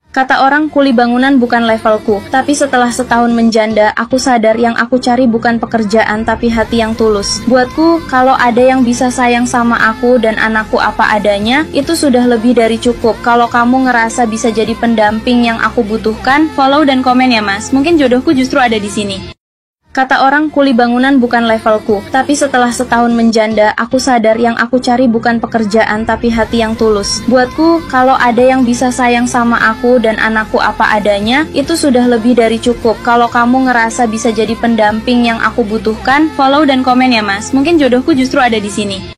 Kata orang kuli bangunan bukan levelku, tapi setelah setahun menjanda, aku sadar yang aku cari bukan pekerjaan tapi hati yang tulus. Buatku, kalau ada yang bisa sayang sama aku dan anakku apa adanya, itu sudah lebih dari cukup. Kalau kamu ngerasa bisa jadi pendamping yang aku butuhkan, follow dan komen ya mas, mungkin jodohku justru ada di sini. Kata orang kuli bangunan bukan levelku, tapi setelah setahun menjanda, aku sadar yang aku cari bukan pekerjaan tapi hati yang tulus. Buatku, kalau ada yang bisa sayang sama aku dan anakku apa adanya, itu sudah lebih dari cukup. Kalau kamu ngerasa bisa jadi pendamping yang aku butuhkan, follow dan komen ya mas, mungkin jodohku justru ada di sini.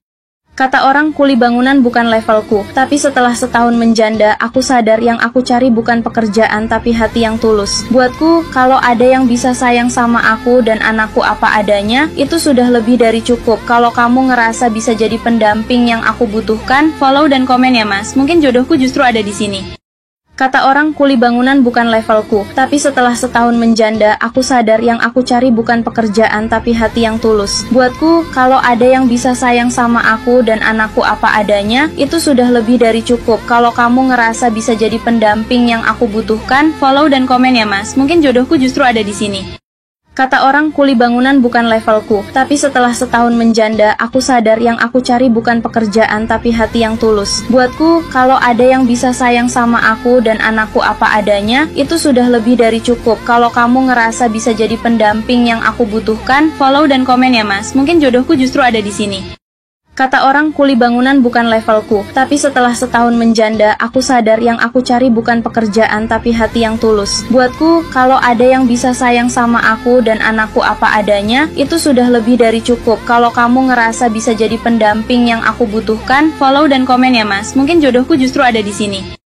Kata orang kuli bangunan bukan levelku, tapi setelah setahun menjanda, aku sadar yang aku cari bukan pekerjaan tapi hati yang tulus. Buatku, kalau ada yang bisa sayang sama aku dan anakku apa adanya, itu sudah lebih dari cukup. Kalau kamu ngerasa bisa jadi pendamping yang aku butuhkan, follow dan komen ya mas, mungkin jodohku justru ada di sini. Kata orang kuli bangunan bukan levelku, tapi setelah setahun menjanda, aku sadar yang aku cari bukan pekerjaan tapi hati yang tulus. Buatku, kalau ada yang bisa sayang sama aku dan anakku apa adanya, itu sudah lebih dari cukup. Kalau kamu ngerasa bisa jadi pendamping yang aku butuhkan, follow dan komen ya mas, mungkin jodohku justru ada di sini. Kata orang kuli bangunan bukan levelku, tapi setelah setahun menjanda, aku sadar yang aku cari bukan pekerjaan tapi hati yang tulus. Buatku, kalau ada yang bisa sayang sama aku dan anakku apa adanya, itu sudah lebih dari cukup. Kalau kamu ngerasa bisa jadi pendamping yang aku butuhkan, follow dan komen ya mas, mungkin jodohku justru ada di sini. Kata orang kuli bangunan bukan levelku, tapi setelah setahun menjanda, aku sadar yang aku cari bukan pekerjaan tapi hati yang tulus. Buatku, kalau ada yang bisa sayang sama aku dan anakku apa adanya, itu sudah lebih dari cukup. Kalau kamu ngerasa bisa jadi pendamping yang aku butuhkan, follow dan komen ya mas, mungkin jodohku justru ada di sini.